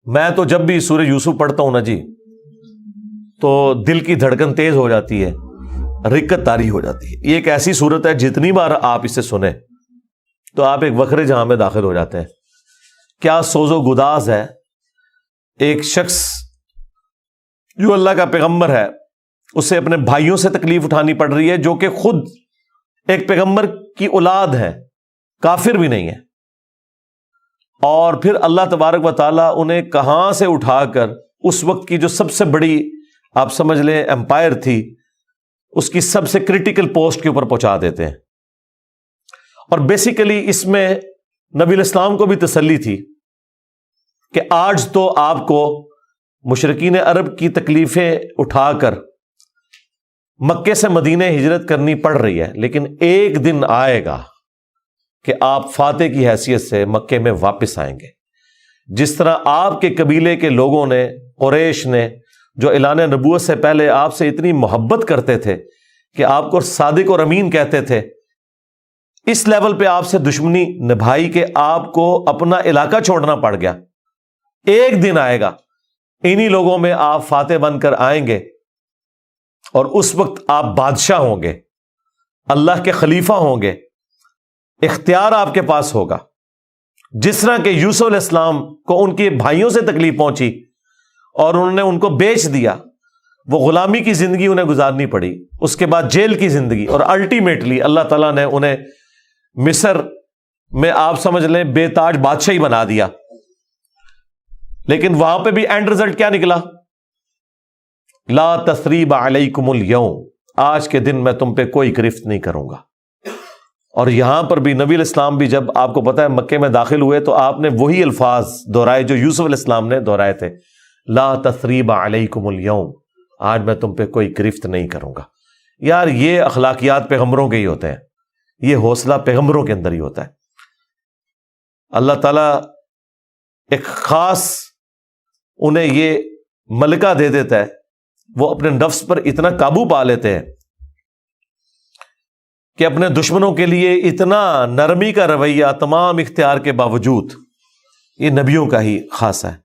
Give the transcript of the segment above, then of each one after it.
میں تو جب بھی سورہ یوسف پڑھتا ہوں نا جی تو دل کی دھڑکن تیز ہو جاتی ہے، رکت طاری ہو جاتی ہے۔ یہ ایک ایسی صورت ہے جتنی بار آپ اسے سنیں تو آپ ایک وکھرے جہاں میں داخل ہو جاتے ہیں۔ کیا سوز و گداز ہے، ایک شخص جو اللہ کا پیغمبر ہے اسے اپنے بھائیوں سے تکلیف اٹھانی پڑ رہی ہے، جو کہ خود ایک پیغمبر کی اولاد ہے، کافر بھی نہیں ہے، اور پھر اللہ تبارک و تعالیٰ انہیں کہاں سے اٹھا کر اس وقت کی جو سب سے بڑی آپ سمجھ لیں امپائر تھی، اس کی سب سے کرٹیکل پوسٹ کے اوپر پہنچا دیتے ہیں۔ اور بیسیکلی اس میں نبی الاسلام کو بھی تسلی تھی کہ آج تو آپ کو مشرکین عرب کی تکلیفیں اٹھا کر مکے سے مدینہ ہجرت کرنی پڑ رہی ہے، لیکن ایک دن آئے گا کہ آپ فاتح کی حیثیت سے مکے میں واپس آئیں گے۔ جس طرح آپ کے قبیلے کے لوگوں نے، قریش نے، جو اعلان نبوت سے پہلے آپ سے اتنی محبت کرتے تھے کہ آپ کو صادق اور امین کہتے تھے، اس لیول پہ آپ سے دشمنی نبھائی کہ آپ کو اپنا علاقہ چھوڑنا پڑ گیا۔ ایک دن آئے گا انہی لوگوں میں آپ فاتح بن کر آئیں گے، اور اس وقت آپ بادشاہ ہوں گے، اللہ کے خلیفہ ہوں گے، اختیار آپ کے پاس ہوگا۔ جس طرح کہ یوسف علیہ السلام کو ان کے بھائیوں سے تکلیف پہنچی اور انہوں نے ان کو بیچ دیا، وہ غلامی کی زندگی انہیں گزارنی پڑی، اس کے بعد جیل کی زندگی، اور الٹیمیٹلی اللہ تعالیٰ نے انہیں مصر میں آپ سمجھ لیں بے تاج بادشاہی بنا دیا۔ لیکن وہاں پہ بھی اینڈ رزلٹ کیا نکلا؟ لا تثریب علیکم اليوم، آج کے دن میں تم پہ کوئی گرفت نہیں کروں گا۔ اور یہاں پر بھی نبی علیہ السلام بھی جب آپ کو پتہ ہے مکے میں داخل ہوئے تو آپ نے وہی الفاظ دہرائے جو یوسف علیہ السلام نے دہرائے تھے، لا تثریب علیکم اليوم، آج میں تم پہ کوئی گرفت نہیں کروں گا۔ یار یہ اخلاقیات پیغمبروں کے ہی ہوتے ہیں، یہ حوصلہ پیغمبروں کے اندر ہی ہوتا ہے۔ اللہ تعالیٰ ایک خاص انہیں یہ ملکہ دے دیتا ہے، وہ اپنے نفس پر اتنا قابو پا لیتے ہیں کہ اپنے دشمنوں کے لیے اتنا نرمی کا رویہ تمام اختیار کے باوجود، یہ نبیوں کا ہی خاصہ ہے۔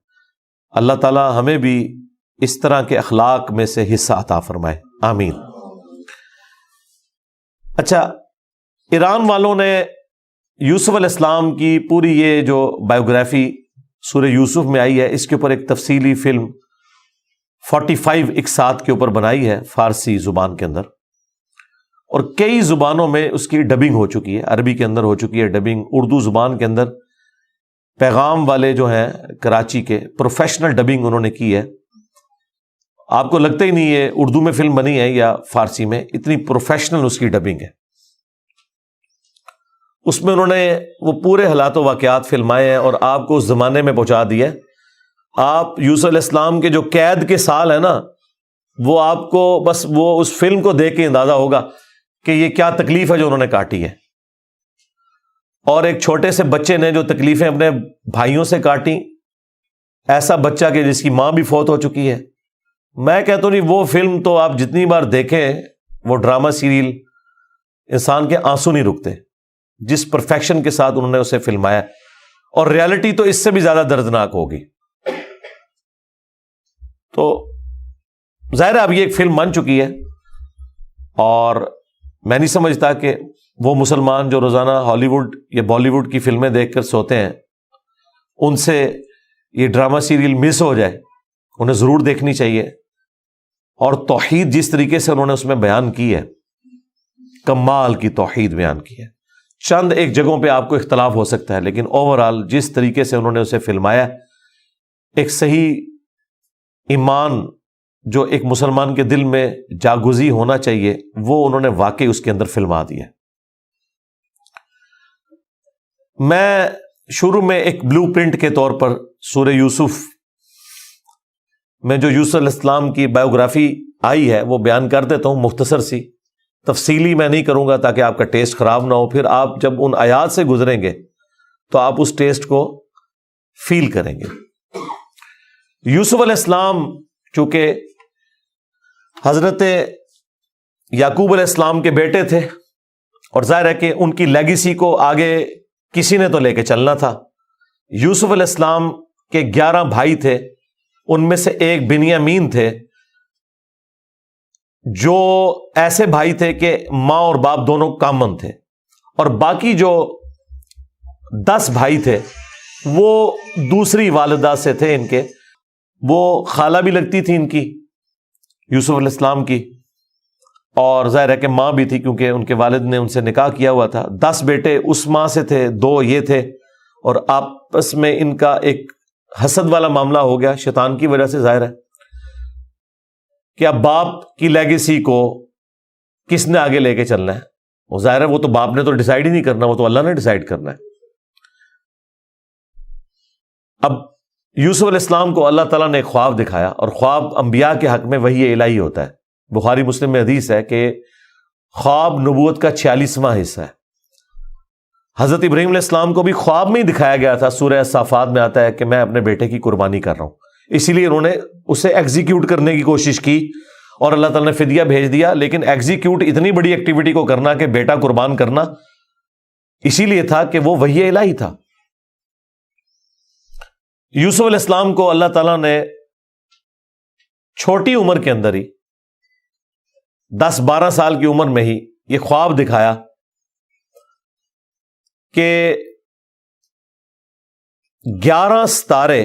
اللہ تعالیٰ ہمیں بھی اس طرح کے اخلاق میں سے حصہ عطا فرمائے، آمین۔ اچھا، ایران والوں نے یوسف علیہ السلام کی پوری یہ جو بایوگرافی سورہ یوسف میں آئی ہے، اس کے اوپر ایک تفصیلی فلم 45 اقساط کے اوپر بنائی ہے فارسی زبان کے اندر، اور کئی زبانوں میں اس کی ڈبنگ ہو چکی ہے۔ عربی کے اندر ہو چکی ہے ڈبنگ، اردو زبان کے اندر پیغام والے جو ہیں کراچی کے پروفیشنل ڈبنگ انہوں نے کی ہے۔ آپ کو لگتا ہی نہیں یہ اردو میں فلم بنی ہے یا فارسی میں، اتنی پروفیشنل اس کی ڈبنگ ہے۔ اس میں انہوں نے وہ پورے حالات و واقعات فلمائے ہیں اور آپ کو اس زمانے میں پہنچا دیا ہے۔ آپ یوسف علیہ السلام کے جو قید کے سال ہیں نا، وہ آپ کو بس وہ اس فلم کو دیکھ کے اندازہ ہوگا کہ یہ کیا تکلیف ہے جو انہوں نے کاٹی ہے، اور ایک چھوٹے سے بچے نے جو تکلیفیں اپنے بھائیوں سے کاٹی، ایسا بچہ کہ جس کی ماں بھی فوت ہو چکی ہے۔ میں کہتا ہوں نہیں، وہ فلم تو آپ جتنی بار دیکھیں، وہ ڈرامہ سیریل، انسان کے آنسو نہیں رکتے جس پرفیکشن کے ساتھ انہوں نے اسے فلمایا، اور ریالٹی تو اس سے بھی زیادہ دردناک ہوگی۔ تو ظاہر ہے اب یہ ایک فلم بن چکی ہے، اور میں نہیں سمجھتا کہ وہ مسلمان جو روزانہ ہالی ووڈ یا بالی ووڈ کی فلمیں دیکھ کر سوتے ہیں، ان سے یہ ڈرامہ سیریل مس ہو جائے، انہیں ضرور دیکھنی چاہیے۔ اور توحید جس طریقے سے انہوں نے اس میں بیان کی ہے، کمال کی توحید بیان کی ہے۔ چند ایک جگہوں پہ آپ کو اختلاف ہو سکتا ہے، لیکن اوورآل جس طریقے سے انہوں نے اسے فلمایا، ایک صحیح ایمان جو ایک مسلمان کے دل میں جاگزی ہونا چاہیے، وہ انہوں نے واقعی اس کے اندر فلما دیا۔ میں شروع میں ایک بلو پرنٹ کے طور پر سورہ یوسف میں جو یوسف علیہ السلام کی بایوگرافی آئی ہے وہ بیان کر دیتا ہوں، مختصر سی، تفصیلی میں نہیں کروں گا تاکہ آپ کا ٹیسٹ خراب نہ ہو۔ پھر آپ جب ان آیات سے گزریں گے تو آپ اس ٹیسٹ کو فیل کریں گے۔ یوسف علیہ السلام چونکہ حضرت یعقوب علیہ السلام کے بیٹے تھے، اور ظاہر ہے کہ ان کی لیگیسی کو آگے کسی نے تو لے کے چلنا تھا۔ یوسف علیہ السلام کہ 11 بھائی تھے، ان میں سے ایک بنیامین تھے، جو ایسے بھائی تھے کہ ماں اور باپ دونوں کامن تھے، اور باقی جو 10 بھائی تھے وہ دوسری والدہ سے تھے ان کے، وہ خالہ بھی لگتی تھی ان کی، یوسف علیہ السلام کی، اور ظاہر ہے کہ ماں بھی تھی کیونکہ ان کے والد نے ان سے نکاح کیا ہوا تھا۔ 10 بیٹے اس ماں سے تھے، 2 یہ تھے، اور آپس میں ان کا ایک حسد والا معاملہ ہو گیا شیطان کی وجہ سے، ظاہر ہے کہ اب باپ کی لیگیسی کو کس نے آگے لے کے چلنا ہے، وہ ظاہر ہے وہ تو باپ نے تو ڈیسائیڈ ہی نہیں کرنا، وہ تو اللہ نے ڈیسائیڈ کرنا ہے۔ اب یوسف علیہ السلام کو اللہ تعالیٰ نے ایک خواب دکھایا، اور خواب انبیاء کے حق میں وحی الہی ہوتا ہے۔ بخاری مسلم میں حدیث ہے کہ خواب نبوت کا 46واں حصہ ہے۔ حضرت ابراہیم علیہ السلام کو بھی خواب میں ہی دکھایا گیا تھا، سورہ صافات میں آتا ہے کہ میں اپنے بیٹے کی قربانی کر رہا ہوں، اسی لیے انہوں نے اسے ایگزیکیوٹ کرنے کی کوشش کی اور اللہ تعالیٰ نے فدیہ بھیج دیا، لیکن ایگزیکیوٹ اتنی بڑی ایکٹیویٹی کو کرنا کہ بیٹا قربان کرنا، اسی لیے تھا کہ وہ وحی الہی تھا۔ یوسف علیہ السلام کو اللہ تعالیٰ نے چھوٹی عمر کے اندر ہی 10-12 سال کی عمر میں ہی یہ خواب دکھایا کہ 11 ستارے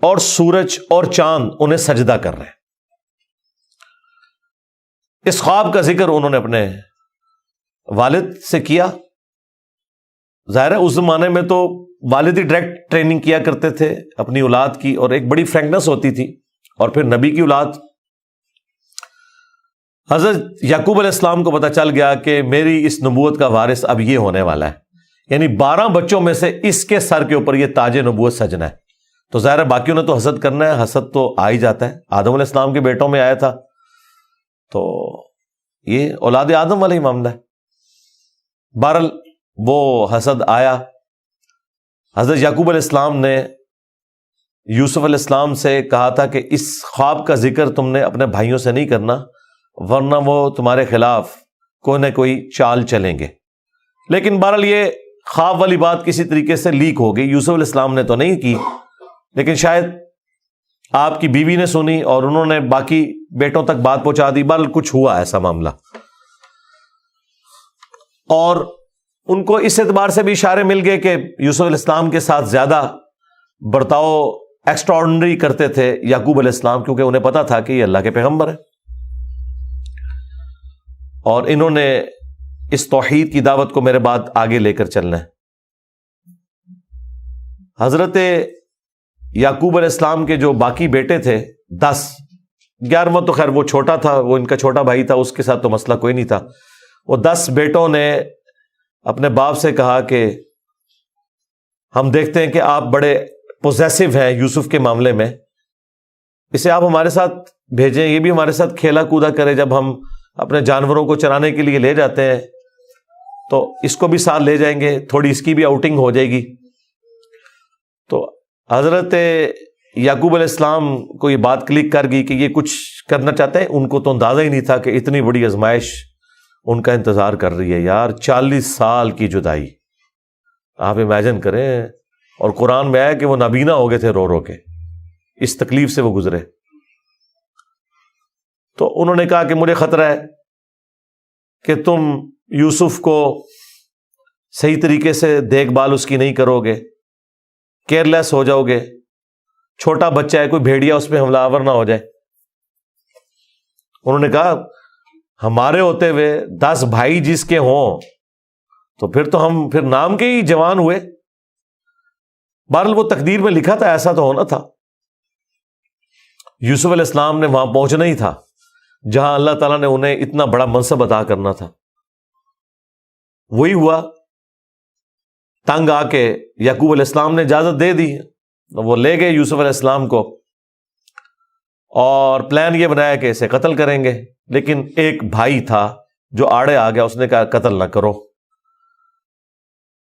اور سورج اور چاند انہیں سجدہ کر رہے ہیں۔ اس خواب کا ذکر انہوں نے اپنے والد سے کیا۔ ظاہر ہے اس زمانے میں تو والد ہی ڈائریکٹ ٹریننگ کیا کرتے تھے اپنی اولاد کی، اور ایک بڑی فرینکنس ہوتی تھی، اور پھر نبی کی اولاد۔ حضرت یعقوب علیہ السلام کو پتہ چل گیا کہ میری اس نبوت کا وارث اب یہ ہونے والا ہے، یعنی 12 بچوں میں سے اس کے سر کے اوپر یہ تاج نبوت سجنا ہے۔ تو ظاہر ہے باقیوں نے تو حسد کرنا ہے، حسد تو آ ہی جاتا ہے، آدم علیہ السلام کے بیٹوں میں آیا تھا، تو یہ اولاد آدم والا ہی معاملہ ہے۔ بہرحال وہ حسد آیا۔ حضرت یعقوب علیہ السلام نے یوسف علیہ السلام سے کہا تھا کہ اس خواب کا ذکر تم نے اپنے بھائیوں سے نہیں کرنا، ورنہ وہ تمہارے خلاف کوئی نہ کوئی چال چلیں گے۔ لیکن بہرحال یہ خواب والی بات کسی طریقے سے لیک ہو گئی، یوسف علیہ السلام نے تو نہیں کی، لیکن شاید آپ کی بیوی نے سنی اور انہوں نے باقی بیٹوں تک بات پہنچا دی۔ بہرحال کچھ ہوا ایسا معاملہ، اور ان کو اس اعتبار سے بھی اشارے مل گئے کہ یوسف علیہ السلام کے ساتھ زیادہ برتاؤ ایکسٹرا آرڈنری کرتے تھے یعقوب علیہ السلام، کیونکہ انہیں پتا تھا کہ یہ اللہ کے پیغمبر ہیں، اور انہوں نے اس توحید کی دعوت کو میرے بعد آگے لے کر چلنا ہے۔ حضرت یعقوب علیہ السلام کے جو باقی بیٹے تھے 10، 11واں تو خیر وہ چھوٹا تھا، وہ ان کا چھوٹا بھائی تھا، اس کے ساتھ تو مسئلہ کوئی نہیں تھا۔ وہ 10 بیٹوں نے اپنے باپ سے کہا کہ ہم دیکھتے ہیں کہ آپ بڑے پوزیسو ہیں یوسف کے معاملے میں، اسے آپ ہمارے ساتھ بھیجیں، یہ بھی ہمارے ساتھ کھیلا کودا کرے، جب ہم اپنے جانوروں کو چرانے کے لیے لے جاتے ہیں تو اس کو بھی ساتھ لے جائیں گے، تھوڑی اس کی بھی آؤٹنگ ہو جائے گی۔ تو حضرت یعقوب علیہ السلام کو یہ بات کلک کر گئی کہ یہ کچھ کرنا چاہتے ہیں، ان کو تو اندازہ ہی نہیں تھا کہ اتنی بڑی آزمائش ان کا انتظار کر رہی ہے۔ یار 40 سال کی جدائی آپ امیجن کریں، اور قرآن میں آیا کہ وہ نابینا ہو گئے تھے رو رو کے، اس تکلیف سے وہ گزرے۔ تو انہوں نے کہا کہ مجھے خطرہ ہے کہ تم یوسف کو صحیح طریقے سے دیکھ بھال اس کی نہیں کرو گے، کیئر لیس ہو جاؤ گے، چھوٹا بچہ ہے، کوئی بھیڑیا اس پہ حملہ آور نہ ہو جائے۔ انہوں نے کہا ہمارے ہوتے ہوئے 10 بھائی جس کے ہوں تو پھر تو ہم پھر نام کے ہی جوان ہوئے۔ بہرحال وہ تقدیر میں لکھا تھا، ایسا تو ہونا تھا۔ یوسف علیہ السلام نے وہاں پہنچنا ہی تھا جہاں اللہ تعالیٰ نے انہیں اتنا بڑا منصب عطا کرنا تھا۔ وہی ہوا، تنگ آ کے یعقوب علیہ السلام نے اجازت دے دی، وہ لے گئے یوسف علیہ السلام کو، اور پلان یہ بنایا کہ اسے قتل کریں گے، لیکن ایک بھائی تھا جو آڑے آ گیا، اس نے کہا قتل نہ کرو،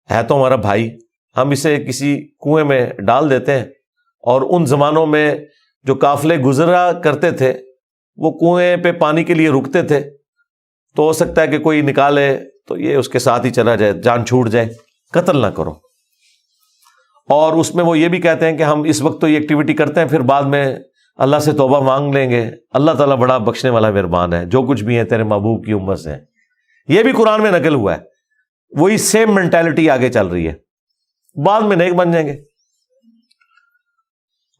ہے تو ہمارا بھائی، ہم اسے کسی کنویں میں ڈال دیتے ہیں، اور ان زمانوں میں جو قافلے گزرا کرتے تھے وہ کنویں پہ پانی کے لیے رکتے تھے، تو ہو سکتا ہے کہ کوئی نکالے تو یہ اس کے ساتھ ہی چلا جائے، جان چھوٹ جائے، قتل نہ کرو۔ اور اس میں وہ یہ بھی کہتے ہیں کہ ہم اس وقت تو یہ ایکٹیویٹی کرتے ہیں، پھر بعد میں اللہ سے توبہ مانگ لیں گے، اللہ تعالیٰ بڑا بخشنے والا مہربان ہے، جو کچھ بھی ہے تیرے محبوب کی امت سے ہے۔ یہ بھی قرآن میں نقل ہوا ہے، وہی سیم مینٹالٹی آگے چل رہی ہے، بعد میں نیک بن جائیں گے۔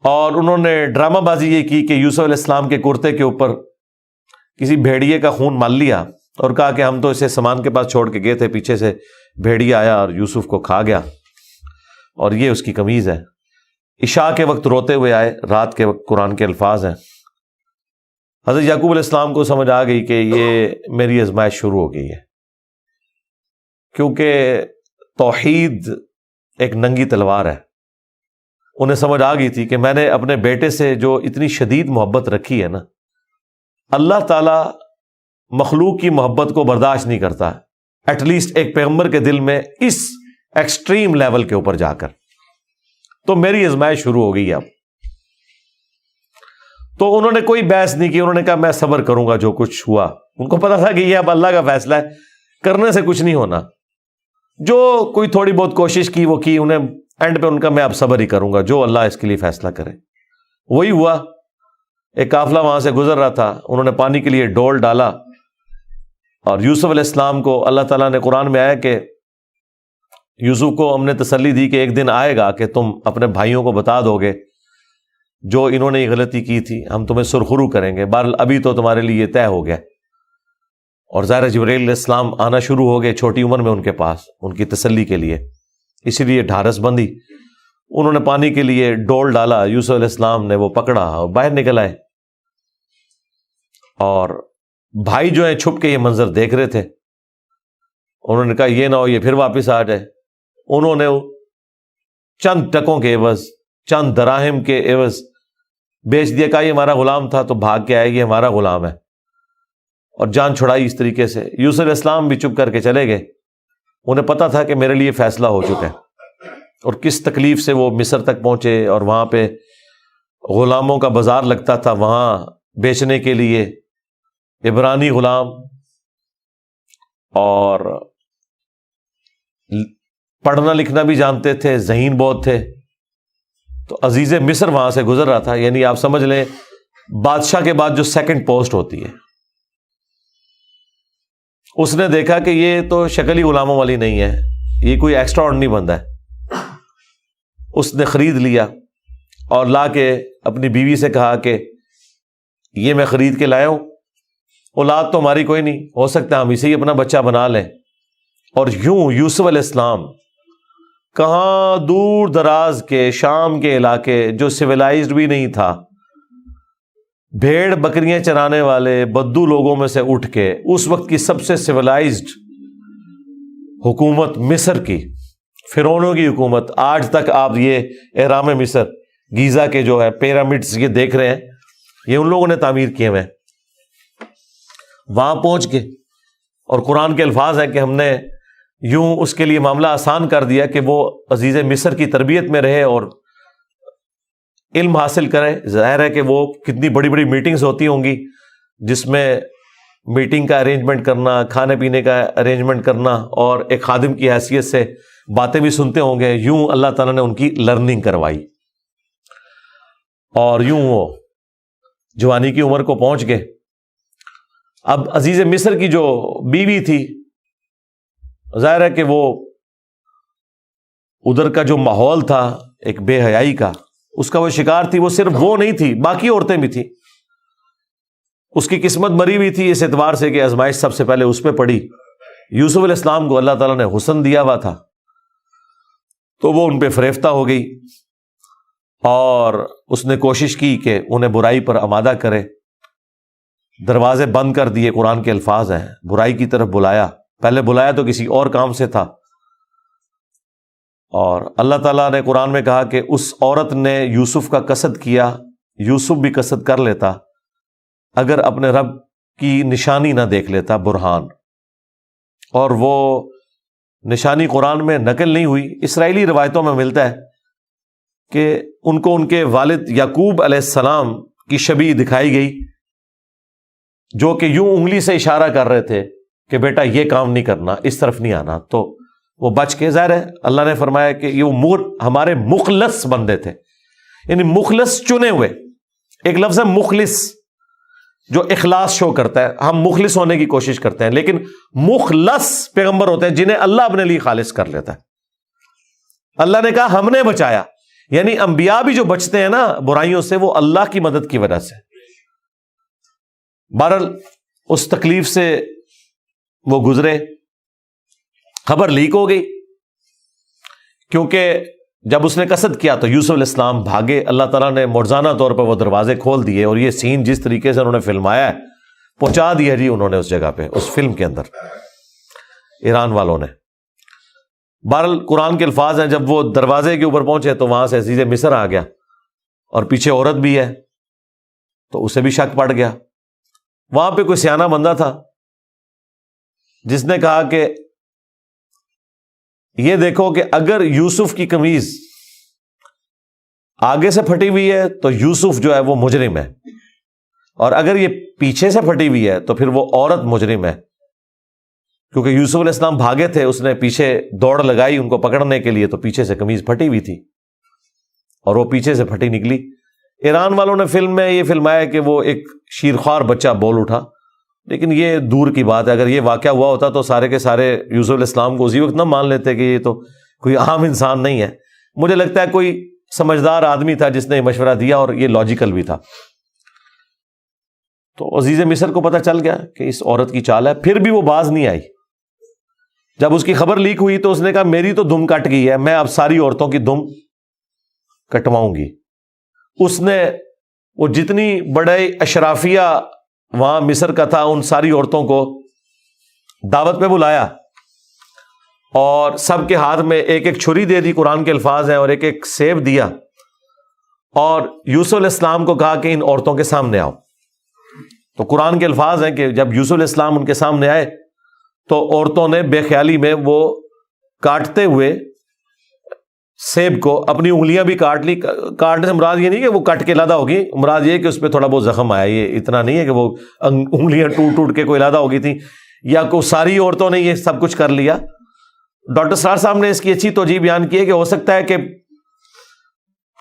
اور انہوں نے ڈرامہ بازی یہ کی کہ یوسف علیہ السلام کے کرتے کے اوپر کسی بھیڑیے کا خون مال لیا اور کہا کہ ہم تو اسے سامان کے پاس چھوڑ کے گئے تھے، پیچھے سے بھیڑیا آیا اور یوسف کو کھا گیا، اور یہ اس کی قمیض ہے۔ عشاء کے وقت روتے ہوئے آئے، رات کے وقت قرآن کے الفاظ ہیں۔ حضرت یعقوب علیہ السلام کو سمجھ آ گئی کہ یہ میری آزمائش شروع ہو گئی ہے، کیونکہ توحید ایک ننگی تلوار ہے۔ انہیں سمجھ آ گئی تھی کہ میں نے اپنے بیٹے سے جو اتنی شدید محبت رکھی ہے نا، اللہ تعالیٰ مخلوق کی محبت کو برداشت نہیں کرتا، ایٹ لیسٹ ایک پیغمبر کے دل میں اس ایکسٹریم لیول کے اوپر جا کر۔ تو میری آزمائش شروع ہو گئی اب۔ تو انہوں نے کوئی بحث نہیں کی، انہوں نے کہا میں صبر کروں گا جو کچھ ہوا۔ ان کو پتا تھا کہ یہ اب اللہ کا فیصلہ ہے، کرنے سے کچھ نہیں ہونا۔ جو کوئی تھوڑی بہت کوشش کی وہ کی، انہیں اینڈ پہ ان کا میں اب صبر ہی کروں گا، جو اللہ اس کے لیے فیصلہ کرے وہی ہوا۔ ایک قافلہ وہاں سے گزر رہا تھا، انہوں نے پانی کے لیے ڈول ڈالا، اور یوسف علیہ السلام کو اللہ تعالیٰ نے قرآن میں آیا کہ یوسف کو ہم نے تسلی دی کہ ایک دن آئے گا کہ تم اپنے بھائیوں کو بتا دو گے جو انہوں نے یہ غلطی کی تھی، ہم تمہیں سرخرو کریں گے، بہرحال ابھی تو تمہارے لیے یہ طے ہو گیا۔ اور ظاہر جبرائیل علیہ السلام آنا شروع ہو گئے چھوٹی عمر میں ان کے پاس، ان کی تسلی کے لیے، اسی لیے ڈھارس بندی۔ انہوں نے پانی کے لیے ڈول ڈالا، یوسف علیہ السلام نے وہ پکڑا اور باہر نکل آئے، اور بھائی جو ہیں چھپ کے یہ منظر دیکھ رہے تھے۔ انہوں نے کہا یہ نہ ہو یہ پھر واپس آ جائے۔ انہوں نے چند ٹکوں کے عوض، چند دراہم کے عوض بیچ دیا، کہا یہ ہمارا غلام تھا، تو بھاگ کے آئے، یہ ہمارا غلام ہے، اور جان چھڑائی اس طریقے سے۔ یوسف علیہ السلام بھی چپ کر کے چلے گئے، انہیں پتا تھا کہ میرے لیے فیصلہ ہو چکا ہے۔ اور کس تکلیف سے وہ مصر تک پہنچے، اور وہاں پہ غلاموں کا بازار لگتا تھا، وہاں بیچنے کے لیے عبرانی غلام، اور پڑھنا لکھنا بھی جانتے تھے، ذہین بہت تھے۔ تو عزیز مصر وہاں سے گزر رہا تھا، یعنی آپ سمجھ لیں بادشاہ کے بعد جو سیکنڈ پوسٹ ہوتی ہے۔ اس نے دیکھا کہ یہ تو شکل ہی غلاموں والی نہیں ہے، یہ کوئی ایکسٹرا آرڈنری بندہ ہے۔ اس نے خرید لیا اور لا کے اپنی بیوی سے کہا کہ یہ میں خرید کے لایا ہوں، اولاد تو ہماری کوئی نہیں، ہو سکتا ہے ہم اسے ہی اپنا بچہ بنا لیں۔ اور یوں یوسف علیہ السلام کہاں دور دراز کے شام کے علاقے جو سویلائزڈ بھی نہیں تھا، بھیڑ بکریاں چرانے والے بدو لوگوں میں سے اٹھ کے اس وقت کی سب سے سویلائزڈ حکومت مصر کی، فرعونوں کی حکومت، آج تک آپ یہ اہرام مصر گیزا کے جو ہے پیرامڈز یہ دیکھ رہے ہیں، یہ ان لوگوں نے تعمیر کیے ہوئے ہیں۔ وہاں پہنچ کے، اور قرآن کے الفاظ ہیں کہ ہم نے یوں اس کے لیے معاملہ آسان کر دیا کہ وہ عزیز مصر کی تربیت میں رہے اور علم حاصل کرے۔ ظاہر ہے کہ وہ کتنی بڑی بڑی میٹنگز ہوتی ہوں گی، جس میں میٹنگ کا ارینجمنٹ کرنا، کھانے پینے کا ارینجمنٹ کرنا، اور ایک خادم کی حیثیت سے باتیں بھی سنتے ہوں گے۔ یوں اللہ تعالیٰ نے ان کی لرننگ کروائی، اور یوں وہ جوانی کی عمر کو پہنچ گئے۔ اب عزیز مصر کی جو بیوی تھی، ظاہر ہے کہ وہ ادھر کا جو ماحول تھا ایک بے حیائی کا، اس کا وہ شکار تھی۔ وہ صرف وہ نہیں تھی، باقی عورتیں بھی تھیں۔ اس کی قسمت مری ہوئی تھی اس اعتبار سے کہ آزمائش سب سے پہلے اس پہ پڑی۔ یوسف علیہ السلام کو اللہ تعالیٰ نے حسن دیا ہوا تھا، تو وہ ان پہ فریفتہ ہو گئی، اور اس نے کوشش کی کہ انہیں برائی پر آمادہ کرے۔ دروازے بند کر دیے، قرآن کے الفاظ ہیں، برائی کی طرف بلایا۔ پہلے بلایا تو کسی اور کام سے تھا، اور اللہ تعالیٰ نے قرآن میں کہا کہ اس عورت نے یوسف کا قصد کیا، یوسف بھی قصد کر لیتا اگر اپنے رب کی نشانی نہ دیکھ لیتا، برہان۔ اور وہ نشانی قرآن میں نقل نہیں ہوئی، اسرائیلی روایتوں میں ملتا ہے کہ ان کو ان کے والد یعقوب علیہ السلام کی شبیہ دکھائی گئی، جو کہ یوں انگلی سے اشارہ کر رہے تھے کہ بیٹا یہ کام نہیں کرنا، اس طرف نہیں آنا۔ تو وہ بچ کے، ظاہر ہے اللہ نے فرمایا کہ یہ ہمارے مخلص بندے تھے، یعنی مخلص چنے ہوئے. ایک لفظ ہے مخلص جو اخلاص شو کرتا ہے، ہم مخلص ہونے کی کوشش کرتے ہیں، لیکن مخلص پیغمبر ہوتے ہیں جنہیں اللہ اپنے لیے خالص کر لیتا ہے. اللہ نے کہا ہم نے بچایا، یعنی انبیاء بھی جو بچتے ہیں نا برائیوں سے، وہ اللہ کی مدد کی وجہ سے. بہرحال اس تکلیف سے وہ گزرے، خبر لیک ہو گئی، کیونکہ جب اس نے قصد کیا تو یوسف علیہ السلام بھاگے. اللہ تعالیٰ نے مرزانہ طور پر وہ دروازے کھول دیے، اور یہ سین جس طریقے سے انہوں نے فلمایا ہے پہنچا دیا جی انہوں نے اس جگہ پہ، اس فلم کے اندر ایران والوں نے. بہرحال قرآن کے الفاظ ہیں جب وہ دروازے کے اوپر پہنچے تو وہاں سے عزیز مصر آ گیا، اور پیچھے عورت بھی ہے تو اسے بھی شک پڑ گیا. وہاں پہ کوئی سیانہ بندہ تھا جس نے کہا کہ یہ دیکھو کہ اگر یوسف کی قمیض آگے سے پھٹی ہوئی ہے تو یوسف جو ہے وہ مجرم ہے، اور اگر یہ پیچھے سے پھٹی ہوئی ہے تو پھر وہ عورت مجرم ہے. کیونکہ یوسف علیہ السلام بھاگے تھے، اس نے پیچھے دوڑ لگائی ان کو پکڑنے کے لیے، تو پیچھے سے قمیض پھٹی ہوئی تھی اور وہ پیچھے سے پھٹی نکلی. ایران والوں نے فلم میں یہ فلمایا کہ وہ ایک شیرخوار بچہ بول اٹھا، لیکن یہ دور کی بات ہے. اگر یہ واقعہ ہوا ہوتا تو سارے کے سارے یوسف علیہ السلام کو اسی وقت نہ مان لیتے کہ یہ تو کوئی عام انسان نہیں ہے. مجھے لگتا ہے کوئی سمجھدار آدمی تھا جس نے مشورہ دیا، اور یہ لاجیکل بھی تھا. تو عزیز مصر کو پتہ چل گیا کہ اس عورت کی چال ہے، پھر بھی وہ باز نہیں آئی. جب اس کی خبر لیک ہوئی تو اس نے کہا میری تو دم کٹ گئی ہے، میں اب ساری عورتوں کی دم کٹواؤں گی. اس نے وہ جتنی بڑے اشرافیہ وہاں مصر کا تھا ان ساری عورتوں کو دعوت پہ بلایا، اور سب کے ہاتھ میں ایک ایک چھری دے دی، قرآن کے الفاظ ہیں، اور ایک ایک سیب دیا، اور یوسف علیہ السلام کو کہا کہ ان عورتوں کے سامنے آؤ. تو قرآن کے الفاظ ہیں کہ جب یوسف علیہ السلام ان کے سامنے آئے تو عورتوں نے بے خیالی میں وہ کاٹتے ہوئے سیب کو اپنی انگلیاں بھی کاٹ لی. کاٹنے سے مراد یہ نہیں کہ وہ کٹ کے علیحدہ ہوگی، مراد یہ کہ اس پہ تھوڑا بہت زخم آیا. یہ اتنا نہیں ہے کہ وہ انگلیاں ٹوٹ ٹوٹ کے کوئی علیحدہ ہو گئی تھی، یا کوئی ساری عورتوں نے یہ سب کچھ کر لیا. ڈاکٹر سرار صاحب نے اس کی اچھی توجہ بیان کی ہے کہ ہو سکتا ہے کہ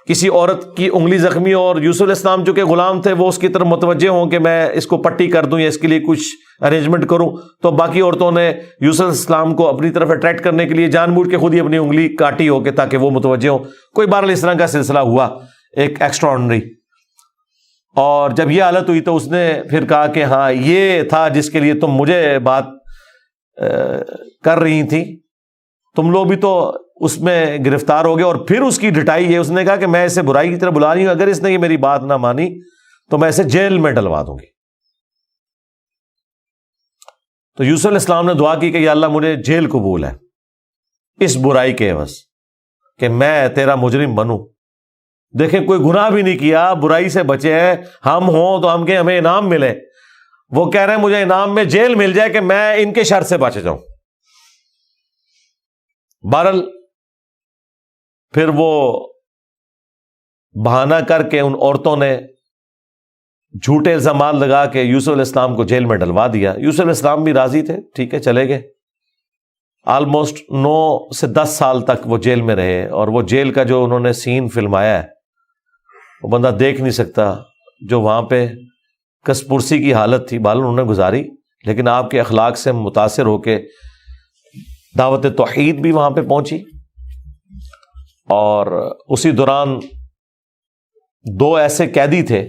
کسی عورت کی انگلی زخمی ہو، اور یوسف علیہ السلام چونکہ غلام تھے وہ اس کی طرف متوجہ ہوں کہ میں اس کو پٹی کر دوں یا اس کے لیے کچھ ارینجمنٹ کروں، تو باقی عورتوں نے یوسف علیہ السلام کو اپنی طرف اٹریکٹ کرنے کے لیے جان بوجھ کے خود ہی اپنی انگلی کاٹی ہو کہ تاکہ وہ متوجہ ہوں. کوئی بہرحال اس طرح کا سلسلہ ہوا ایک ایکسٹرا آرڈنری. اور جب یہ حالت ہوئی تو اس نے پھر کہا کہ ہاں یہ تھا جس کے لیے تم مجھے بات کر رہی تھی، تم لوگ بھی تو اس میں گرفتار ہو گئے. اور پھر اس کی ڈٹائی ہے، اس نے کہا کہ میں اسے برائی کی طرف بلا رہی ہوں، اگر اس نے یہ میری بات نہ مانی تو میں اسے جیل میں ڈلوا دوں گی. تو یوسف علیہ السلام نے دعا کی کہ یا اللہ مجھے جیل قبول ہے اس برائی کے عوض، کہ میں تیرا مجرم بنوں. دیکھیں کوئی گناہ بھی نہیں کیا، برائی سے بچے ہیں. ہم ہوں تو ہم کہ ہمیں انعام ملے، وہ کہہ رہے ہیں مجھے انعام میں جیل مل جائے کہ میں ان کے شر سے بچ جاؤں. بہرحال پھر وہ بہانہ کر کے ان عورتوں نے جھوٹے الزامات لگا کے یوسف علیہ السلام کو جیل میں ڈلوا دیا. یوسف علیہ السلام بھی راضی تھے، ٹھیک ہے چلے گئے. آلموسٹ 9 سے 10 سال تک وہ جیل میں رہے، اور وہ جیل کا جو انہوں نے سین فلمایا ہے وہ بندہ دیکھ نہیں سکتا. جو وہاں پہ کس پرسی کی حالت تھی بال انہوں نے گزاری، لیکن آپ کے اخلاق سے متاثر ہو کے دعوت توحید بھی وہاں پہ پہنچی. اور اسی دوران 2 ایسے قیدی تھے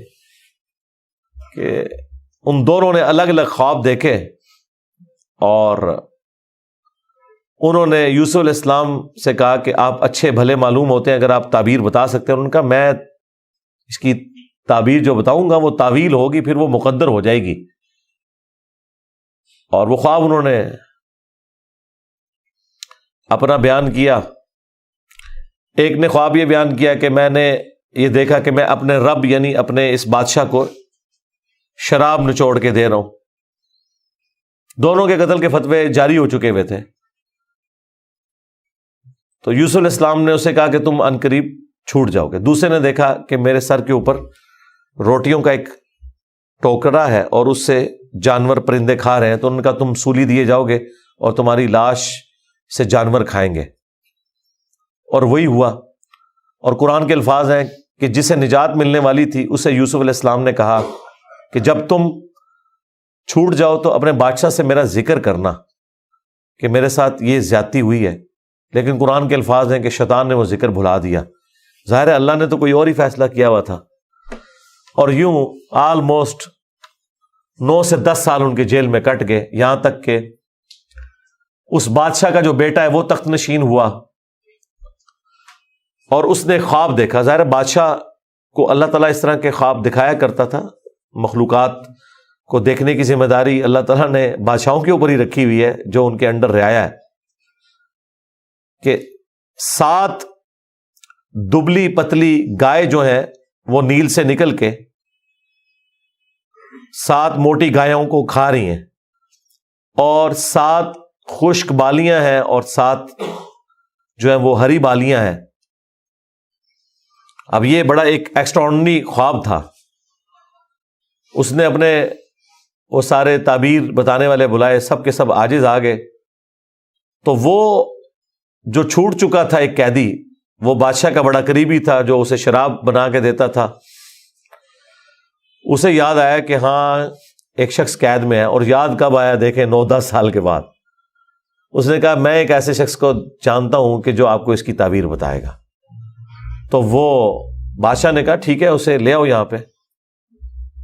کہ ان دونوں نے الگ الگ خواب دیکھے، اور انہوں نے یوسف علیہ السلام سے کہا کہ آپ اچھے بھلے معلوم ہوتے ہیں، اگر آپ تعبیر بتا سکتے ہیں. انہوں نے کہا میں اس کی تعبیر جو بتاؤں گا وہ تعویل ہوگی، پھر وہ مقدر ہو جائے گی. اور وہ خواب انہوں نے اپنا بیان کیا. ایک نے خواب یہ بیان کیا کہ میں نے یہ دیکھا کہ میں اپنے رب یعنی اپنے اس بادشاہ کو شراب نچوڑ کے دے رہا ہوں. دونوں کے قتل کے فتوے جاری ہو چکے ہوئے تھے. تو یوسف علیہ السلام نے اسے کہا کہ تم عنقریب چھوٹ جاؤ گے. دوسرے نے دیکھا کہ میرے سر کے اوپر روٹیوں کا ایک ٹوکرا ہے اور اس سے جانور پرندے کھا رہے ہیں، تو انہوں نے کہا تم سولی دیے جاؤ گے اور تمہاری لاش سے جانور کھائیں گے، اور وہی ہوا۔ اور قرآن کے الفاظ ہیں کہ جسے نجات ملنے والی تھی اسے یوسف علیہ السلام نے کہا کہ جب تم چھوٹ جاؤ تو اپنے بادشاہ سے میرا ذکر کرنا کہ میرے ساتھ یہ زیادتی ہوئی ہے۔ لیکن قرآن کے الفاظ ہیں کہ شیطان نے وہ ذکر بھلا دیا۔ ظاہر ہے اللہ نے تو کوئی اور ہی فیصلہ کیا ہوا تھا، اور یوں آلموسٹ 9 سے 10 سال ان کے جیل میں کٹ گئے، یہاں تک کہ اس بادشاہ کا جو بیٹا ہے وہ تخت نشین ہوا، اور اس نے خواب دیکھا۔ ظاہر بادشاہ کو اللہ تعالیٰ اس طرح کے خواب دکھایا کرتا تھا، مخلوقات کو دیکھنے کی ذمہ داری اللہ تعالیٰ نے بادشاہوں کے اوپر ہی رکھی ہوئی ہے جو ان کے انڈر رعایا ہے، کہ 7 دبلی پتلی گائے جو ہیں وہ نیل سے نکل کے 7 موٹی گایوں کو کھا رہی ہیں، اور 7 خشک بالیاں ہیں اور 7 جو ہیں وہ ہری بالیاں ہیں۔ اب یہ بڑا ایک ایکسٹراڈنری خواب تھا۔ اس نے اپنے وہ سارے تعبیر بتانے والے بلائے، سب کے سب عاجز آ گئے۔ تو وہ جو چھوٹ چکا تھا ایک قیدی، وہ بادشاہ کا بڑا قریبی تھا جو اسے شراب بنا کے دیتا تھا، اسے یاد آیا کہ ہاں ایک شخص قید میں ہے۔ اور یاد کب آیا؟ دیکھیں 9-10 سال کے بعد۔ اس نے کہا میں ایک ایسے شخص کو جانتا ہوں کہ جو آپ کو اس کی تعبیر بتائے گا۔ تو وہ بادشاہ نے کہا ٹھیک ہے، اسے لے آؤ یہاں پہ۔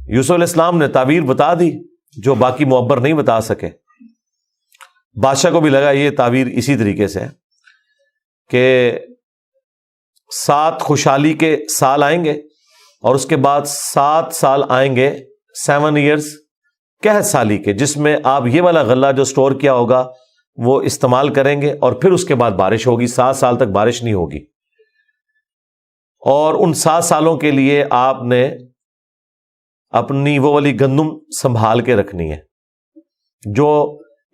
یوسف علیہ السلام نے تعبیر بتا دی جو باقی معبر نہیں بتا سکے۔ بادشاہ کو بھی لگا یہ تعبیر اسی طریقے سے ہے کہ 7 خوشحالی کے سال آئیں گے، اور اس کے بعد 7 سال آئیں گے 7 ایئرز قحط سالی کے، جس میں آپ یہ والا غلہ جو سٹور کیا ہوگا وہ استعمال کریں گے، اور پھر اس کے بعد بارش ہوگی۔ 7 سال تک بارش نہیں ہوگی، اور ان 7 سالوں کے لیے آپ نے اپنی وہ والی گندم سنبھال کے رکھنی ہے جو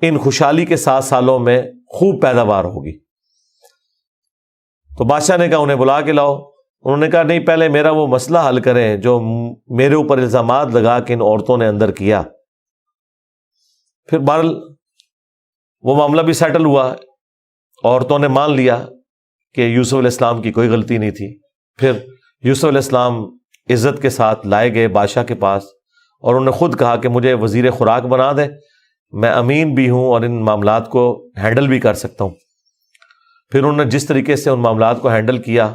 ان خوشحالی کے 7 سالوں میں خوب پیداوار ہوگی۔ تو بادشاہ نے کہا انہیں بلا کے لاؤ۔ انہوں نے کہا نہیں، پہلے میرا وہ مسئلہ حل کریں جو میرے اوپر الزامات لگا کے ان عورتوں نے اندر کیا۔ پھر بہرحال وہ معاملہ بھی سیٹل ہوا، عورتوں نے مان لیا کہ یوسف علیہ السلام کی کوئی غلطی نہیں تھی۔ پھر یوسف علیہ السلام عزت کے ساتھ لائے گئے بادشاہ کے پاس، اور انہوں نے خود کہا کہ مجھے وزیر خوراک بنا دے، میں امین بھی ہوں اور ان معاملات کو ہینڈل بھی کر سکتا ہوں۔ پھر انہوں نے جس طریقے سے ان معاملات کو ہینڈل کیا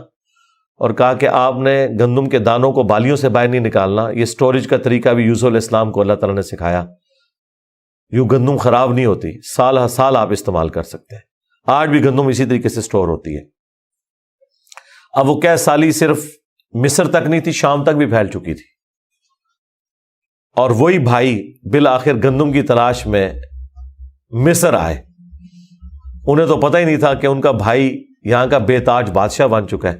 اور کہا کہ آپ نے گندم کے دانوں کو بالیوں سے باہر نہیں نکالنا، یہ سٹوریج کا طریقہ بھی یوسف علیہ السلام کو اللہ تعالیٰ نے سکھایا۔ یوں گندم خراب نہیں ہوتی، سال ہر سال آپ استعمال کر سکتے ہیں۔ آج بھی گندم اسی طریقے سے سٹور ہوتی ہے۔ اب وہ قحط سالی صرف مصر تک نہیں تھی، شام تک بھی پھیل چکی تھی، اور وہی بھائی بالآخر گندم کی تلاش میں مصر آئے۔ انہیں تو پتہ ہی نہیں تھا کہ ان کا بھائی یہاں کا بے تاج بادشاہ بن چکا ہے۔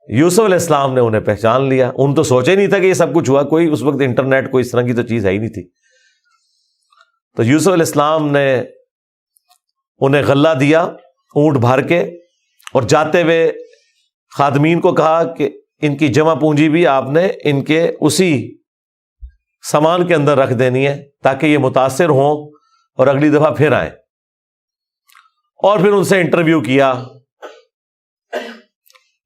یوسف علیہ السلام نے انہیں پہچان لیا۔ ان تو سوچا ہی نہیں تھا کہ یہ سب کچھ ہوا، کوئی اس وقت انٹرنیٹ کوئی اس طرح کی تو چیز ہے ہی نہیں تھی۔ تو یوسف علیہ السلام نے انہیں غلہ دیا اونٹ بھر کے، اور جاتے ہوئے خادمین کو کہا کہ ان کی جمع پونجی بھی آپ نے ان کے اسی سامان کے اندر رکھ دینی ہے تاکہ یہ متاثر ہوں اور اگلی دفعہ پھر آئیں۔ اور پھر ان سے انٹرویو کیا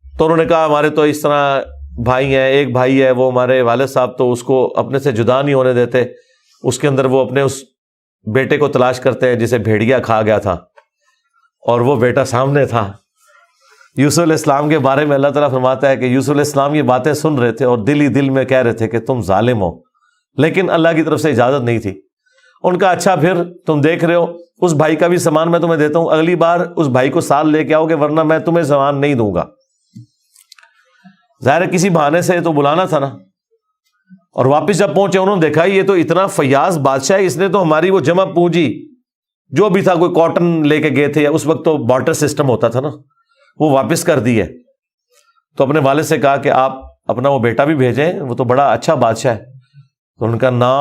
تو انہوں نے کہا ہمارے تو اس طرح بھائی ہیں، ایک بھائی ہے وہ ہمارے والد صاحب تو اس کو اپنے سے جدا نہیں ہونے دیتے، اس کے اندر وہ اپنے اس بیٹے کو تلاش کرتے ہیں جسے بھیڑیا کھا گیا تھا، اور وہ بیٹا سامنے تھا۔ یوسف علیہ السلام کے بارے میں اللہ تعالیٰ فرماتا ہے کہ یوسف علیہ السلام یہ باتیں سن رہے تھے اور دل ہی دل میں کہہ رہے تھے کہ تم ظالم ہو، لیکن اللہ کی طرف سے اجازت نہیں تھی۔ ان کا اچھا پھر تم دیکھ رہے ہو اس بھائی کا بھی سامان میں تمہیں دیتا ہوں، اگلی بار اس بھائی کو ساتھ لے کے آؤ گے ورنہ میں تمہیں سامان نہیں دوں گا۔ ظاہر ہے کسی بہانے سے تو بلانا تھا نا۔ اور واپس جب پہنچے انہوں نے دیکھا یہ تو اتنا فیاض بادشاہ ہے، اس نے تو ہماری وہ جمع پونجی جو بھی تھا، کوئی کاٹن لے کے گئے تھے، یا اس وقت تو بارٹر سسٹم ہوتا تھا نا، وہ واپس کر دی ہے۔ تو اپنے والد سے کہا کہ آپ اپنا وہ بیٹا بھی بھیجیں، وہ تو بڑا اچھا بادشاہ ہے۔ تو ان کا نا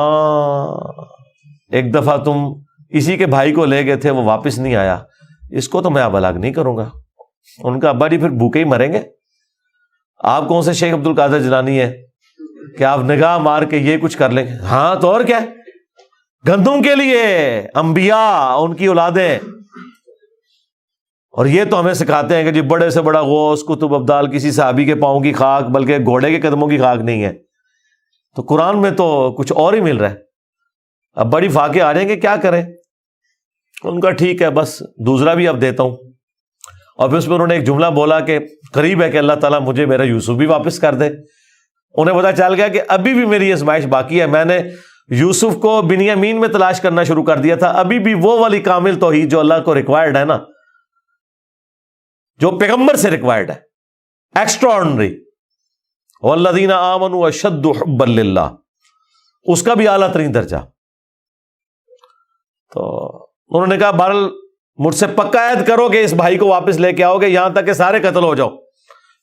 ایک دفعہ تم اسی کے بھائی کو لے گئے تھے، وہ واپس نہیں آیا، اس کو تو میں اب الگ نہیں کروں گا۔ ان کا ابا جی پھر بھوکے ہی مریں گے۔ آپ کون سے شیخ عبد القادر جیلانی ہے کہ آپ نگاہ مار کے یہ کچھ کر لیں گے؟ ہاں تو اور کیا، گندم کے لیے انبیاء ان کی اولادیں اور یہ تو ہمیں سکھاتے ہیں کہ جی بڑے سے بڑا غوث قطب ابدال کسی صحابی کے پاؤں کی خاک بلکہ گھوڑے کے قدموں کی خاک نہیں ہے. تو قرآن میں تو کچھ اور ہی مل رہا ہے. اب بڑی فاقے آ رہے ہیں کہ کیا کریں. ان کا ٹھیک ہے بس دوسرا بھی اب دیتا ہوں. اور پھر اس میں انہوں نے ایک جملہ بولا کہ قریب ہے کہ اللہ تعالیٰ مجھے میرا یوسف بھی واپس کر دے. انہیں پتا چل گیا کہ ابھی بھی میری آزمائش باقی ہے. میں نے یوسف کو بنیامین میں تلاش کرنا شروع کر دیا تھا. ابھی بھی وہ والی کامل توحید جو اللہ کو ریکوائرڈ ہے نا, جو پیغمبر سے ریکوائرڈ ہے, ایکسٹرا آرڈنری, والذین آمنوا اشد حبا للہ, اس کا بھی اعلیٰ ترین درجہ. تو انہوں نے کہا بہرحال مجھ سے پکا عہد کرو کہ اس بھائی کو واپس لے کے آؤ گے یہاں تک کہ سارے قتل ہو جاؤ,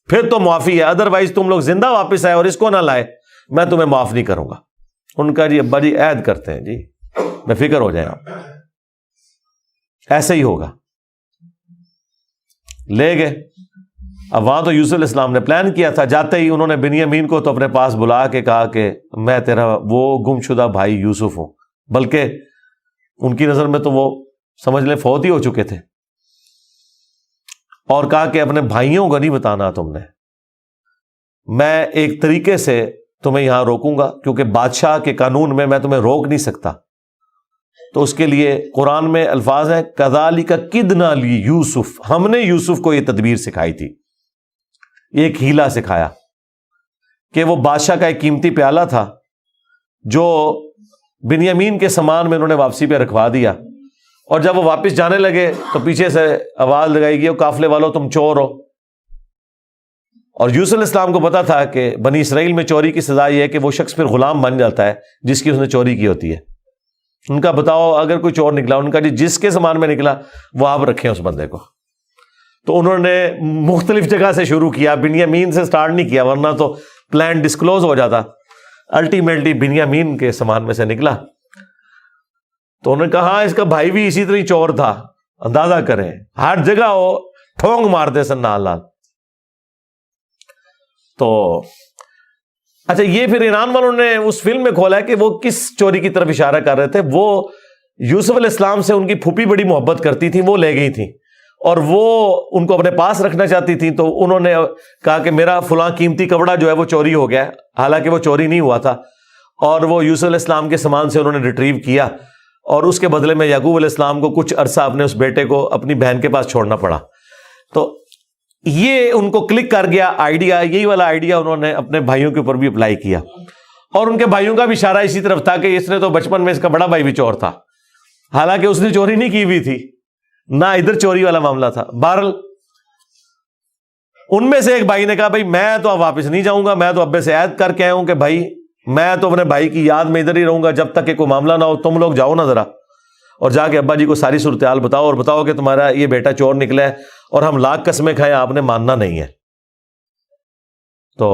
پھر تو معافی ہے, ادروائز تم لوگ زندہ واپس آئے اور اس کو نہ لائے میں تمہیں معاف نہیں کروں گا. ان کا جی ابا جی عہد کرتے ہیں جی, میں فکر ہو جائیں آپ, ایسے ہی ہوگا. لے گئے. اب وہاں تو یوسف علیہ السلام نے پلان کیا تھا, جاتے ہی انہوں نے بنیامین کو تو اپنے پاس بلا کے کہا کہ میں تیرا وہ گم شدہ بھائی یوسف ہوں, بلکہ ان کی نظر میں تو وہ سمجھ لیں فوت ہی ہو چکے تھے, اور کہا کہ اپنے بھائیوں کو نہیں بتانا تم نے, میں ایک طریقے سے تمہیں یہاں روکوں گا کیونکہ بادشاہ کے قانون میں تمہیں روک نہیں سکتا. تو اس کے لیے قرآن میں الفاظ ہیں کذالک کدنا لیوسف, ہم نے یوسف کو یہ تدبیر سکھائی تھی, ایک ہیلا سکھایا کہ وہ بادشاہ کا ایک قیمتی پیالہ تھا جو بنیامین کے سامان میں انہوں نے واپسی پہ رکھوا دیا, اور جب وہ واپس جانے لگے تو پیچھے سے آواز لگائی گئی قافلے والوں تم چور ہو. اور یوسف علیہ السلام کو پتا تھا کہ بنی اسرائیل میں چوری کی سزا یہ ہے کہ وہ شخص پھر غلام بن جاتا ہے جس کی اس نے چوری کی ہوتی ہے. ان کا بتاؤ اگر کوئی چور نکلا, ان کا جی جس کے سامان میں نکلا وہ آپ رکھیں اس بندے کو. تو انہوں نے مختلف جگہ سے شروع کیا, بنیامین سے سٹارٹ نہیں کیا ورنہ تو پلان ڈسکلوز ہو جاتا. الٹیمیٹلی بنیامین کے سامان میں سے نکلا. تو انہوں نے کہا ہاں اس کا بھائی بھی اسی طرح چور تھا, اندازہ کریں ہر جگہ وہ ٹھونگ مارتے سن نال نال. تو اچھا یہ پھر ایران والوں نے اس فلم میں کھولا ہے کہ وہ کس چوری کی طرف اشارہ کر رہے تھے. وہ یوسف علیہ السلام سے ان کی پھوپھی بڑی محبت کرتی تھی, وہ لے گئی تھی اور وہ ان کو اپنے پاس رکھنا چاہتی تھی. تو انہوں نے کہا کہ میرا فلاں قیمتی کپڑا جو ہے وہ چوری ہو گیا, حالانکہ وہ چوری نہیں ہوا تھا, اور وہ یوسف علیہ السلام کے سامان سے انہوں نے ریٹریو کیا, اور اس کے بدلے میں یعقوب علیہ السلام کو کچھ عرصہ اپنے اس بیٹے کو اپنی بہن کے پاس چھوڑنا پڑا. تو یہ ان کو کلک کر گیا آئیڈیا, یہی والا آئیڈیا انہوں نے اپنے بھائیوں کے اوپر بھی اپلائی کیا, اور ان کے بھائیوں کا بھی اشارہ اسی طرف تھا کہ اس نے تو بچپن میں اس کا بڑا بھائی بھی چور تھا, حالانکہ اس نے چوری نہیں کی ہوئی تھی, نہ ادھر چوری والا معاملہ تھا. بہرحال ان میں سے ایک بھائی نے کہا بھائی میں تو اب واپس نہیں جاؤں گا, میں تو ابے سے عہد کر کے آیا ہوں کہ بھائی میں تو اپنے بھائی کی یاد میں ادھر ہی رہوں گا جب تک کہ کوئی معاملہ نہ ہو, تم لوگ جاؤ نا ذرا اور جا کے ابا جی کو ساری صورتحال بتاؤ, اور بتاؤ کہ تمہارا یہ بیٹا چور نکلا ہے اور ہم لاکھ قسمیں کھائیں آپ نے ماننا نہیں ہے. تو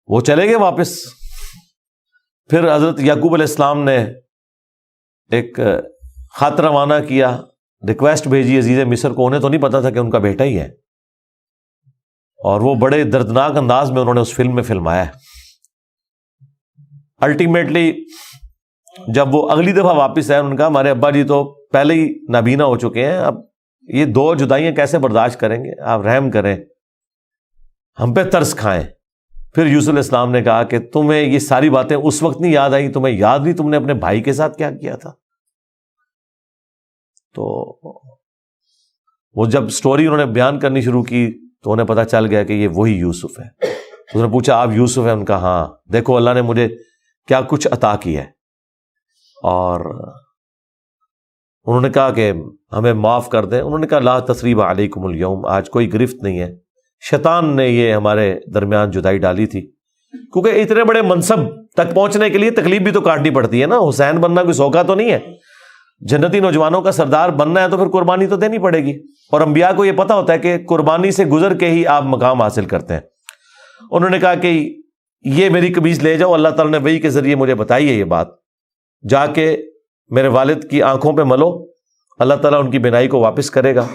وہ چلے گئے واپس. پھر حضرت یعقوب علیہ السلام نے ایک خط روانہ کیا, ریکویسٹ بھیجی عزیز مصر کو. انہیں تو نہیں پتا تھا کہ ان کا بیٹا ہی ہے, اور وہ بڑے دردناک انداز میں انہوں نے اس فلم میں فلمایا ہے. الٹیمیٹلی جب وہ اگلی دفعہ واپس آئے, انہوں نے کہا ہمارے ابا جی تو پہلے ہی نابینا ہو چکے ہیں, اب یہ 2 جدائیاں کیسے برداشت کریں گے, آپ رحم کریں, ہم پہ ترس کھائیں. پھر یوسف علیہ السلام نے کہا کہ تمہیں یہ ساری باتیں اس وقت نہیں یاد آئی, تمہیں یاد نہیں تم نے اپنے بھائی کے ساتھ کیا کیا تھا. تو وہ جب سٹوری انہوں نے بیان کرنی شروع کی تو انہیں پتا چل گیا کہ یہ وہی یوسف ہے. انہوں نے پوچھا آپ یوسف ہیں؟ ان کا ہاں, دیکھو اللہ نے مجھے کیا کچھ عطا کیا ہے. اور انہوں نے کہا کہ ہمیں معاف کر دیں. انہوں نے کہا لا تثریب علیکم اليوم, آج کوئی گرفت نہیں ہے. شیطان نے یہ ہمارے درمیان جدائی ڈالی تھی, کیونکہ اتنے بڑے منصب تک پہنچنے کے لیے تکلیف بھی تو کاٹنی پڑتی ہے نا. حسین بننا کوئی سوکھا تو نہیں ہے, جنتی نوجوانوں کا سردار بننا ہے تو پھر قربانی تو دینی پڑے گی, اور انبیاء کو یہ پتا ہوتا ہے کہ قربانی سے گزر کے ہی آپ مقام حاصل کرتے ہیں. انہوں نے کہا کہ یہ میری قمیض لے جاؤ, اللہ تعالیٰ نے وحی کے ذریعے مجھے بتائی ہے یہ بات, جا کے میرے والد کی آنکھوں پہ ملو, اللہ تعالیٰ ان کی بینائی کو واپس کرے گا.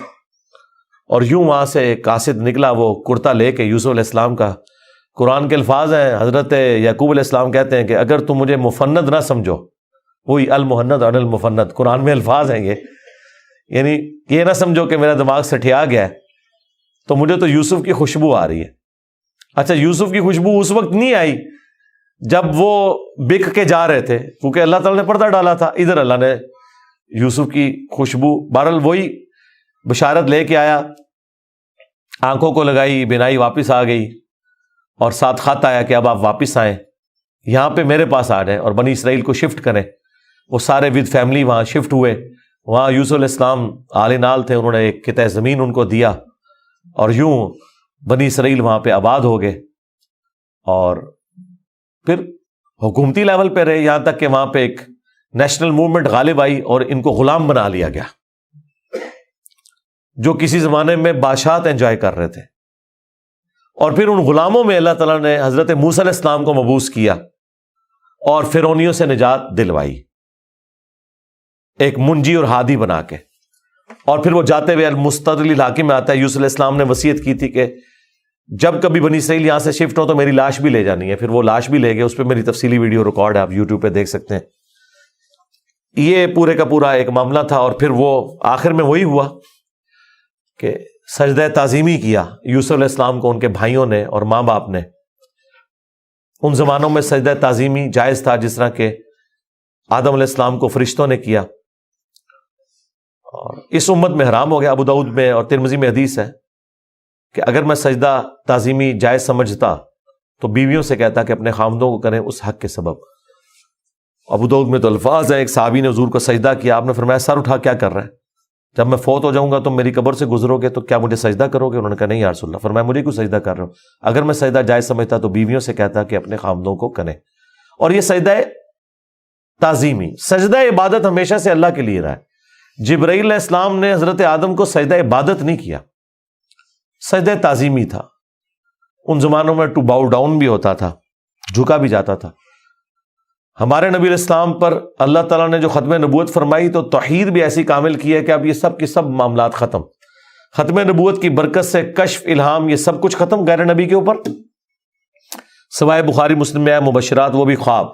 اور یوں وہاں سے ایک قاصد نکلا, وہ کرتا لے کے یوسف علیہ السلام کا. قرآن کے الفاظ ہیں, حضرت یعقوب علیہ السلام کہتے ہیں کہ اگر تم مجھے مفند نہ سمجھو, وہی المحند عن المفند, قرآن میں الفاظ ہیں یہ, یعنی یہ نہ سمجھو کہ میرا دماغ سٹھیا گیا ہے تو مجھے تو یوسف کی خوشبو آ رہی ہے. اچھا یوسف کی خوشبو اس وقت نہیں آئی جب وہ بک کے جا رہے تھے, کیونکہ اللہ تعالیٰ نے پردہ ڈالا تھا. ادھر اللہ نے یوسف کی خوشبو, بہرحال وہی بشارت لے کے آیا, آنکھوں کو لگائی, بینائی واپس آ گئی, اور ساتھ خط آیا کہ اب آپ واپس آئیں, یہاں پہ میرے پاس آ جائیں اور بنی اسرائیل کو شفٹ کریں. وہ سارے ود فیملی وہاں شفٹ ہوئے. وہاں یوسف علیہ السلام آل نال تھے, انہوں نے ایک قطعہ زمین ان کو دیا, اور یوں بنی اسرائیل وہاں پہ آباد ہو گئے. اور پھر حکومتی لیول پہ رہے, یہاں تک کہ وہاں پہ ایک نیشنل موومنٹ غالب آئی اور ان کو غلام بنا لیا گیا, جو کسی زمانے میں بادشاہت انجوائے کر رہے تھے. اور پھر ان غلاموں میں اللہ تعالیٰ نے حضرت موسیٰ علیہ السلام کو مبعوث کیا اور فرعونیوں سے نجات دلوائی, ایک منجی اور ہادی بنا کے. اور پھر وہ جاتے ہوئے المستدل علاقے میں آتا ہے, یوسف علیہ السلام نے وصیت کی تھی کہ جب کبھی بنی اسرائیل یہاں سے شفٹ ہو تو میری لاش بھی لے جانی ہے. پھر وہ لاش بھی لے گئے, اس پہ میری تفصیلی ویڈیو ریکارڈ ہے, آپ یوٹیوب پہ دیکھ سکتے ہیں. یہ پورے کا پورا ایک معاملہ تھا. اور پھر وہ آخر میں وہی ہوا کہ سجدہ تعظیمی کیا یوسف علیہ السلام کو ان کے بھائیوں نے اور ماں باپ نے. ان زمانوں میں سجدہ تعظیمی جائز تھا, جس طرح کہ آدم علیہ السلام کو فرشتوں نے کیا, اور اس امت میں حرام ہو گیا. ابو داؤد میں اور ترمذی میں حدیث ہے کہ اگر میں سجدہ تعظیمی جائز سمجھتا تو بیویوں سے کہتا کہ اپنے خامدوں کو کریں اس حق کے سبب. ابو داؤد میں تو الفاظ ہیں, ایک صحابی نے حضور کو سجدہ کیا, آپ نے فرمایا سر اٹھا کیا کر رہا ہے, جب میں فوت ہو جاؤں گا تم میری قبر سے گزرو گے تو کیا مجھے سجدہ کرو گے؟ انہوں نے کہا نہیں یا رسول اللہ. فرمایا مجھے کیوں سجدہ کر رہے ہو؟ اگر میں سجدہ جائز سمجھتا تو بیویوں سے کہتا کہ اپنے خامدوں کو کریں. اور یہ سجدہ تعظیمی, سجدہ عبادت ہمیشہ سے اللہ کے لیے رہا ہے. جبرائیل علیہ السلام نے حضرت آدم کو سجدہ عبادت نہیں کیا, سجدہ تعظیمی تھا. ان زمانوں میں ٹو باؤ ڈاؤن بھی ہوتا تھا, جھکا بھی جاتا تھا. ہمارے نبی علیہ السلام پر اللہ تعالیٰ نے جو ختم نبوت فرمائی تو توحید بھی ایسی کامل کی ہے کہ اب یہ سب کی سب معاملات ختم. ختم نبوت کی برکت سے کشف, الہام, یہ سب کچھ ختم غیر نبی کے اوپر, سوائے بخاری مسلم میں ہے مبشرات, وہ بھی خواب.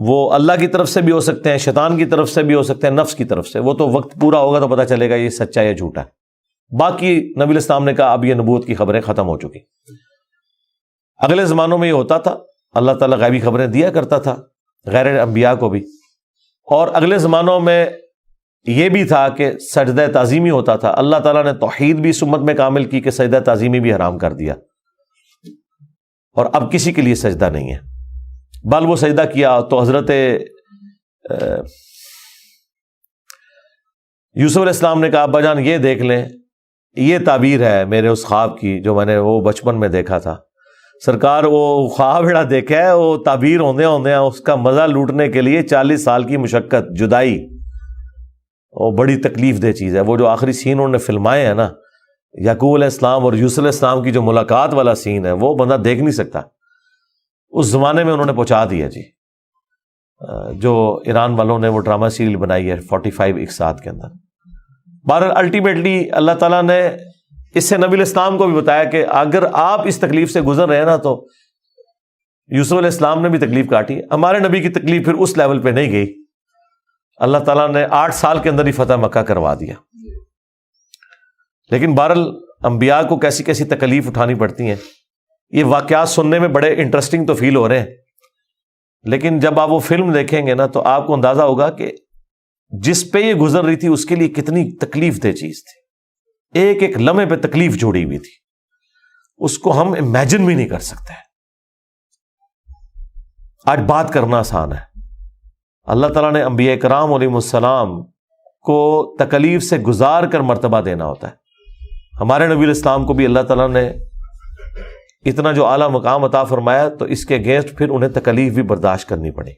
وہ اللہ کی طرف سے بھی ہو سکتے ہیں, شیطان کی طرف سے بھی ہو سکتے ہیں, نفس کی طرف سے. وہ تو وقت پورا ہوگا تو پتہ چلے گا یہ سچا یا جھوٹا ہے. باقی نبی علیہ السلام نے کہا اب یہ نبوت کی خبریں ختم ہو چکی. اگلے زمانوں میں یہ ہوتا تھا, اللہ تعالیٰ غیبی خبریں دیا کرتا تھا غیر انبیاء کو بھی. اور اگلے زمانوں میں یہ بھی تھا کہ سجدہ تعظیمی ہوتا تھا. اللہ تعالیٰ نے توحید بھی اس امت میں کامل کی کہ سجدہ تعظیمی بھی حرام کر دیا, اور اب کسی کے لیے سجدہ نہیں ہے. بل وہ سجدہ کیا تو حضرت یوسف علیہ السلام نے کہا ابا جان یہ دیکھ لیں, یہ تعبیر ہے میرے اس خواب کی جو میں نے وہ بچپن میں دیکھا تھا. سرکار وہ خواب بڑا دیکھا ہے, وہ تعبیر ہوندے اس کا مزہ لوٹنے کے لیے 40 سال کی مشقت, جدائی, وہ بڑی تکلیف دہ چیز ہے. وہ جو آخری سین انہوں نے فلمائے ہیں نا, یعقوب علیہ السلام اور یوسف علیہ السلام کی جو ملاقات والا سین ہے, وہ بندہ دیکھ نہیں سکتا. اس زمانے میں انہوں نے پہنچا دیا جی. جو ایران والوں نے وہ ڈرامہ سیریل بنائی ہے 45 اقساط کے اندر. بہرحال الٹیمیٹلی اللہ تعالیٰ نے اس سے نبی علیہ السلام کو بھی بتایا کہ اگر آپ اس تکلیف سے گزر رہے ہیں نا, تو یوسف علیہ السلام نے بھی تکلیف کاٹی. ہمارے نبی کی تکلیف پھر اس لیول پہ نہیں گئی. اللہ تعالیٰ نے 8 سال کے اندر ہی فتح مکہ کروا دیا. لیکن بہرحال انبیاء کو کیسی کیسی تکلیف اٹھانی پڑتی ہیں. یہ واقعات سننے میں بڑے انٹرسٹنگ تو فیل ہو رہے ہیں, لیکن جب آپ وہ فلم دیکھیں گے نا تو آپ کو اندازہ ہوگا کہ جس پہ یہ گزر رہی تھی اس کے لیے کتنی تکلیف دہ چیز تھی. ایک ایک لمحے پہ تکلیف جوڑی ہوئی تھی, اس کو ہم امیجن بھی نہیں کر سکتے. آج بات کرنا آسان ہے. اللہ تعالیٰ نے انبیاء کرام علیہم السلام کو تکلیف سے گزار کر مرتبہ دینا ہوتا ہے. ہمارے نبی علیہ السلام کو بھی اللہ تعالیٰ نے اتنا جو اعلیٰ مقام عطا فرمایا تو اس کے اگینسٹ پھر انہیں تکلیف بھی برداشت کرنی پڑی.